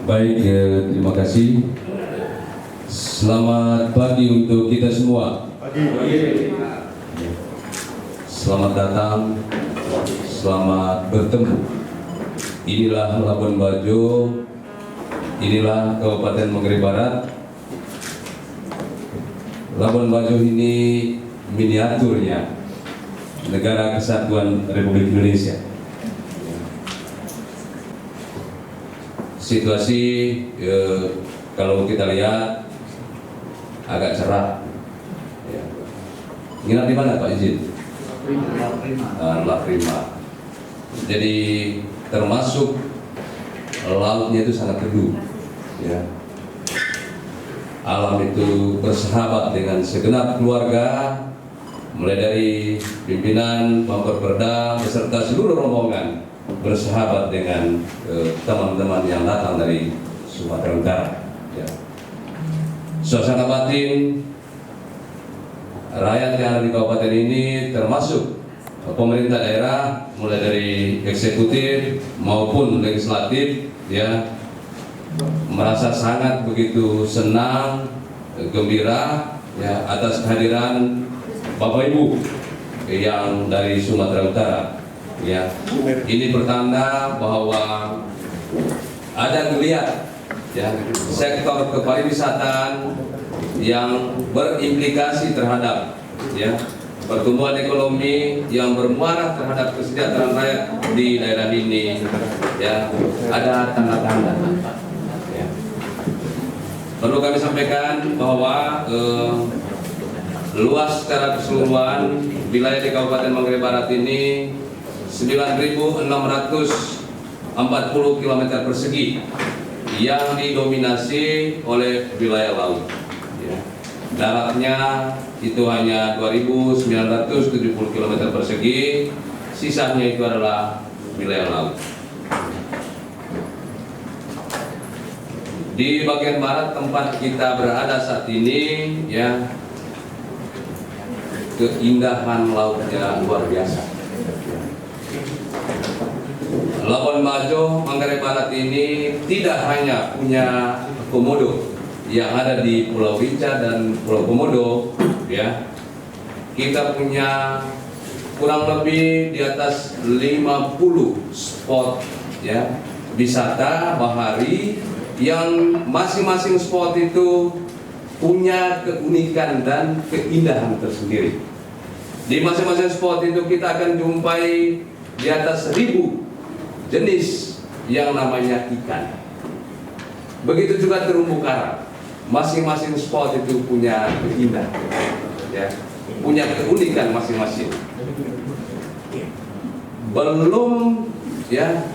Baik, terima kasih. Selamat pagi untuk kita semua. Selamat datang, selamat bertemu. Inilah Labuan Bajo, inilah Kabupaten Manggarai Barat. Labuan Bajo ini miniaturnya Negara Kesatuan Republik Indonesia. Situasi kalau kita lihat agak cerah. Ya. Nginap di mana Pak Izin? La Prima. Jadi termasuk lautnya itu sangat teduh. Ya. Alam itu bersahabat dengan segenap keluarga, mulai dari pimpinan, Pemperda beserta seluruh rombongan bersahabat dengan teman-teman yang datang dari Sumatera Utara. Ya. Suasana batin rakyat yang ada di kabupaten ini termasuk pemerintah daerah, mulai dari eksekutif maupun legislatif, ya, merasa sangat begitu senang, gembira, ya, atas kehadiran Bapak Ibu yang dari Sumatera Utara. Ya, ini pertanda bahwa ada geliat, ya, sektor kepariwisataan yang berimplikasi terhadap, ya, pertumbuhan ekonomi yang bermuara terhadap kesejahteraan rakyat di daerah ini. Ya, ada tanda-tanda. Ya. Perlu kami sampaikan bahwa luas secara keseluruhan wilayah di Kabupaten Manggarai Barat ini 9.640 km persegi yang didominasi oleh wilayah laut. Ya. Daratnya itu hanya 2.970 km persegi, sisanya itu adalah wilayah laut. Di bagian barat tempat kita berada saat ini, ya, keindahan lautnya luar biasa. Labuan Bajo, Manggarai Barat ini tidak hanya punya komodo yang ada di Pulau Rinca dan Pulau Komodo, ya. Kita punya kurang lebih di atas 50 spot, ya, wisata bahari yang masing-masing spot itu punya keunikan dan keindahan tersendiri. Di masing-masing spot itu kita akan jumpai di atas 1.000 jenis yang namanya ikan. Begitu juga terumbu karang. Masing-masing spot itu punya keindahan, ya, punya keunikan masing-masing. Belum, ya,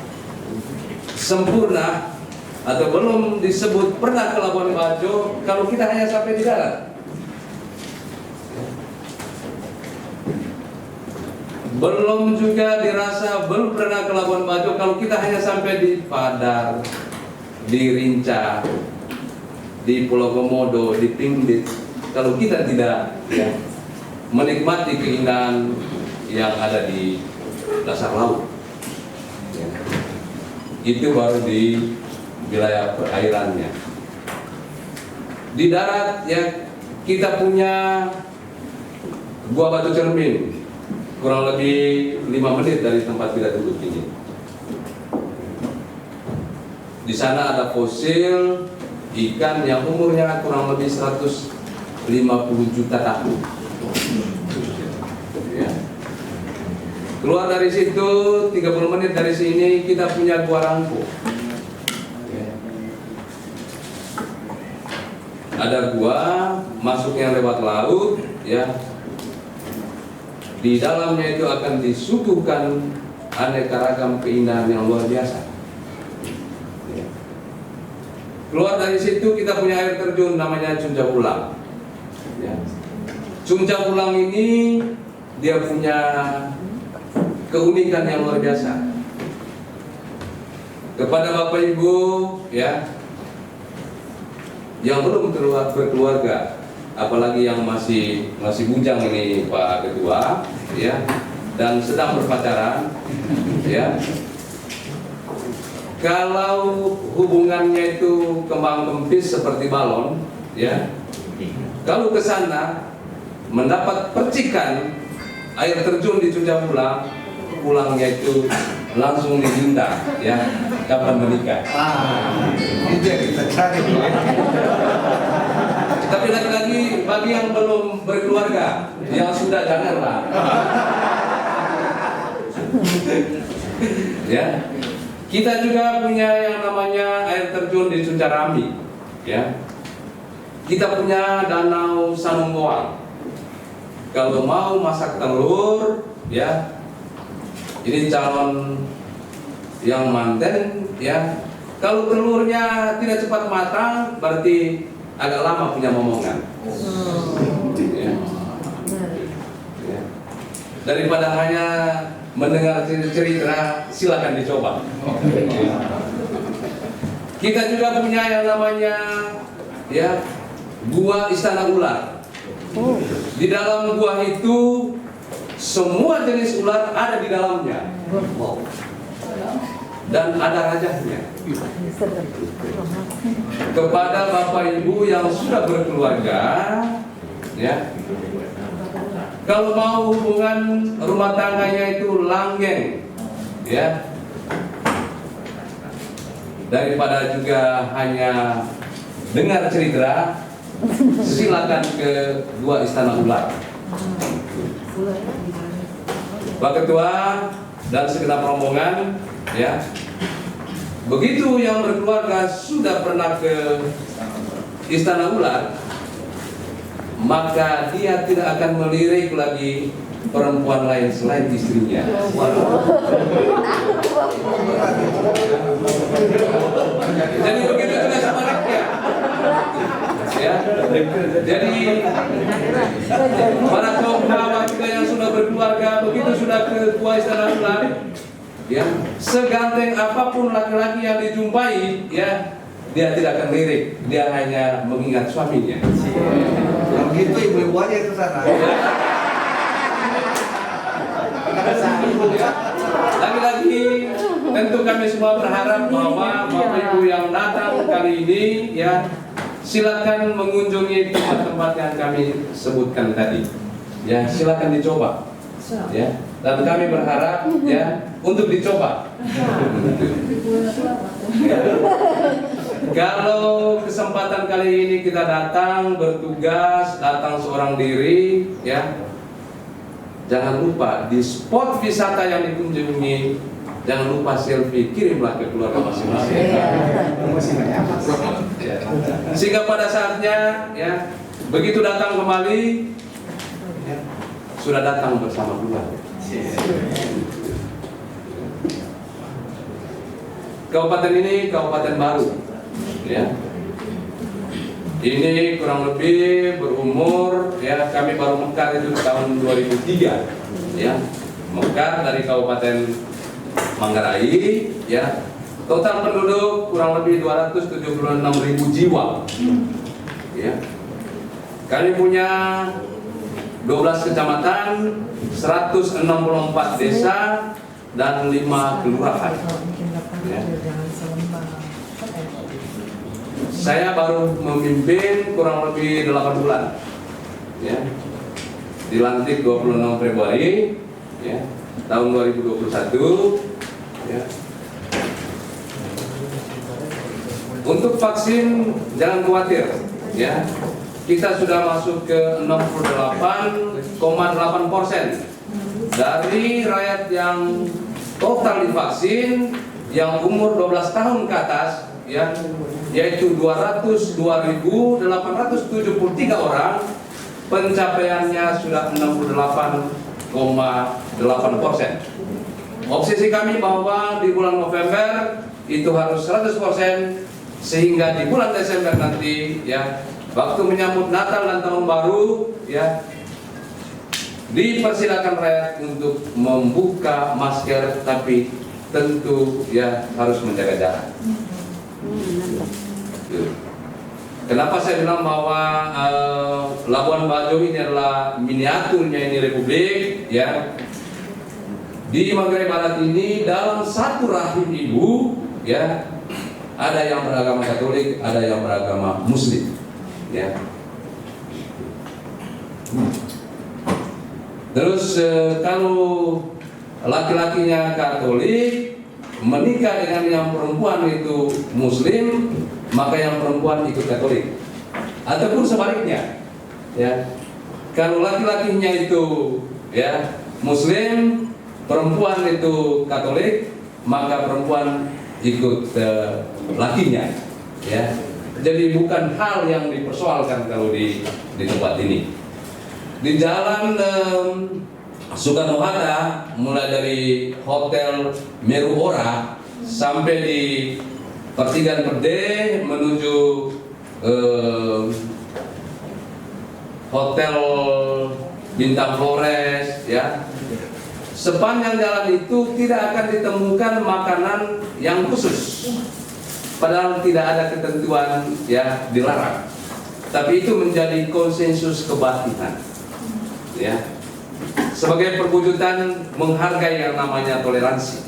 sempurna atau belum disebut pernah ke Labuan Bajo kalau kita hanya sampai di darat. Belum juga dirasa belum pernah ke Labuan Bajo kalau kita hanya sampai di Padar, di Rinca, di Pulau Komodo, di Pinggit. Kalau kita tidak, ya, menikmati keindahan yang ada di dasar laut, ya, itu baru di wilayah perairannya. Di darat, ya, kita punya Gua Batu Cermin, kurang lebih 5 menit dari tempat kita duduk ini. Di sana ada fosil ikan yang umurnya kurang lebih 150 juta tahun. Ya. Keluar dari situ 30 menit dari sini kita punya Gua Rangko. Ya. Ada gua masuknya lewat laut, ya. Di dalamnya itu akan disuguhkan aneka ragam keindahan yang luar biasa. Ya. Keluar dari situ kita punya air terjun namanya Cunca Ulang. Ya. Cunca Ulang ini dia punya keunikan yang luar biasa. Kepada Bapak Ibu, ya, yang belum berkeluarga, apalagi yang masih bujang ini Pak Ketua, ya, dan sedang berpacaran, ya, kalau hubungannya itu kembang kempis seperti balon, ya, kalau ke sana mendapat percikan air terjun di Cuncang Pulang, pulangnya itu langsung diminta, ya, kapan menikah. Itu yang kita cari. Tapi lagi-lagi bagi yang belum berkeluarga, yang sudah janganlah. Ya, kita juga punya yang namanya air terjun di Suncarami, ya. Kita punya Danau Sanunggoang. Kalau mau masak telur, ya, ini calon yang manten, ya. Kalau telurnya tidak cepat matang, berarti agak lama punya momongan. Ya. Ya. Daripada hanya mendengar cerita, silakan dicoba. Kita juga punya yang namanya, ya, Gua Istana Ular. Di dalam gua itu semua jenis ular ada di dalamnya. Dan ada rajahnya. Kepada Bapak Ibu yang sudah berkeluarga, ya, kalau mau hubungan rumah tangganya itu langgeng, ya, daripada juga hanya dengar cerita, silakan ke Gua Istana Ular. Pak Ketua dan segenap rombongan, ya, begitu yang berkeluarga sudah pernah ke Istana Ular, maka dia tidak akan melirik lagi perempuan lain selain istrinya. Jadi begitu juga sebaliknya, ya. Jadi para kaum hawa kita yang sudah berkeluarga, begitu sudah ke Gua Istana Ular, ya, seganteng apapun laki-laki yang dijumpai, ya, dia tidak akan lirik, dia hanya mengingat suaminya. Kalau gitu ibu-ibu aja ke sana. Lagi-lagi tentu kami semua berharap bahwa Bapak Ibu yang datang kali ini, ya, silakan mengunjungi tempat-tempat yang kami sebutkan tadi. Ya, silakan dicoba. Ya, dan kami berharap, ya, untuk dicoba. Ya. Kalau kesempatan kali ini kita datang bertugas, datang seorang diri, ya, jangan lupa di spot wisata yang dikunjungi, jangan lupa selfie, kirimlah ke keluarga masing-masing. Ya. Sehingga pada saatnya, ya, begitu datang kembali, ya, sudah datang bersama keluarga. Kabupaten ini kabupaten baru, ya. Ini kurang lebih berumur, ya, kami baru mekar itu tahun 2003, ya, mekar dari Kabupaten Manggarai, ya. Total penduduk kurang lebih 276.000 jiwa, ya. Kami punya 12 kecamatan, 164 desa, dan 5 kelurahan. Ya. Saya baru memimpin kurang lebih 8 bulan, ya. Dilantik 26 Februari, ya, tahun 2021, ya. Untuk vaksin jangan khawatir, ya. Kita sudah masuk ke 68,8% dari rakyat yang total divaksin yang umur 12 tahun ke atas, ya, yaitu 202.873 orang, pencapaiannya sudah 68,8%. Obsesi kami bahwa di bulan November itu harus 100%, sehingga di bulan Desember nanti, ya, waktu menyambut Natal dan Tahun Baru, ya, dipersilakan rakyat untuk membuka masker, tapi tentu, ya, harus menjaga jarak. Kenapa saya bilang bahwa Labuan Bajo ini adalah miniaturnya ini Republik, ya. Di Manggarai Barat ini dalam satu rahim ibu ya, ada yang beragama Katolik, ada yang beragama Muslim, ya. Terus kalau laki-lakinya Katolik menikah dengan yang perempuan itu Muslim, maka yang perempuan ikut Katolik. Ataupun sebaliknya, ya. Kalau laki-lakinya itu ya Muslim, perempuan itu Katolik, maka perempuan ikut lakinya, ya. Jadi bukan hal yang dipersoalkan kalau di tempat ini. Di jalan Soekarno-Hatta, mulai dari Hotel Meru Ora sampai di Pertigaan Perde menuju Hotel Bintang Flores, ya. Sepanjang jalan itu tidak akan ditemukan makanan yang khusus, padahal tidak ada ketentuan ya dilarang. Tapi itu menjadi konsensus kebatinan, ya. Sebagai perwujudan menghargai yang namanya toleransi,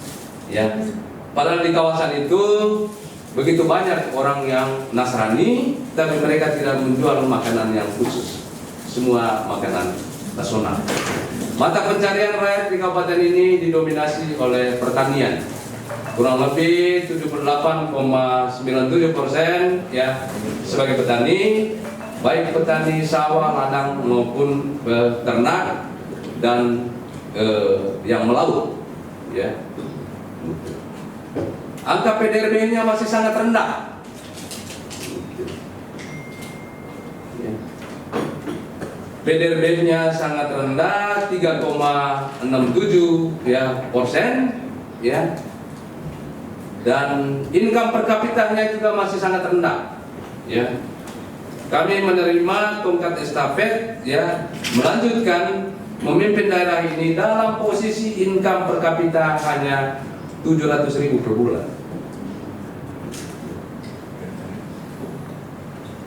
ya. Padahal di kawasan itu begitu banyak orang yang Nasrani, tapi mereka tidak menjual makanan yang khusus, semua makanan nasional. Mata pencarian rakyat di kabupaten ini didominasi oleh pertanian, kurang lebih 78,97% ya sebagai petani, baik petani sawah, ladang maupun peternak dan yang melaut, ya. Angka PDRB-nya masih sangat rendah. PDRB-nya sangat rendah, 3,67 ya persen, ya. Dan income per kapitanya juga masih sangat rendah, ya. Kami menerima tongkat estafet, ya, melanjutkan memimpin daerah ini dalam posisi income per kapita hanya 700.000 per bulan.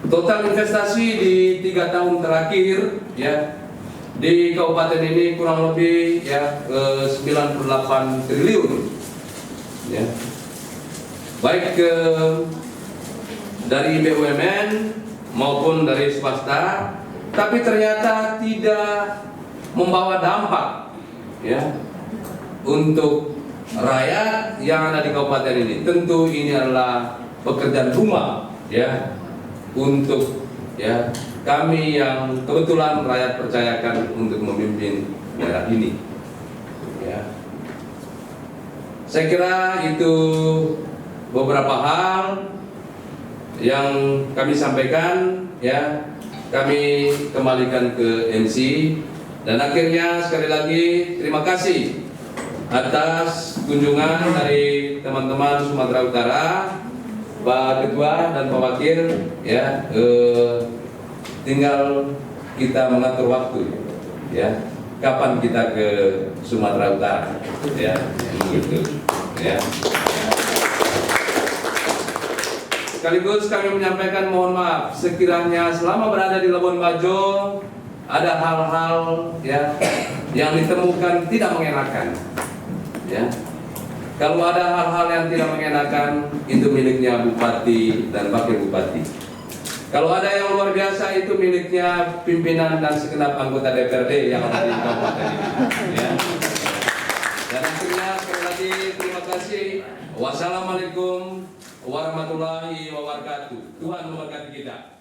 Total investasi di 3 tahun terakhir, ya, di kabupaten ini kurang lebih ya 98 triliun, ya. Baik dari BUMN maupun dari swasta, tapi ternyata tidak membawa dampak, ya, untuk rakyat yang ada di kabupaten ini. Tentu ini adalah pekerjaan rumah, ya, untuk ya kami yang kebetulan rakyat percayakan untuk memimpin daerah ini, ya. Saya kira itu beberapa hal yang kami sampaikan, ya. Kami kembalikan ke MC, dan akhirnya sekali lagi terima kasih atas kunjungan dari teman-teman Sumatera Utara, Pak Ketua dan Pak Wakil, ya. Tinggal kita mengatur waktu, ya, kapan kita ke Sumatera Utara, ya, begitu, ya. Sekaligus kami menyampaikan mohon maaf sekiranya selama berada di Labuan Bajo ada hal-hal, ya, yang ditemukan tidak mengenakan, ya. Kalau ada hal-hal yang tidak mengenakan, itu miliknya Bupati dan Wakil Bupati. Kalau ada yang luar biasa, itu miliknya pimpinan dan segenap anggota DPRD yang ada di kabupaten ini, ya. Dan akhirnya sekali lagi terima kasih. Wassalamualaikum warahmatullahi wabarakatuh. Tuhan memberkati kita.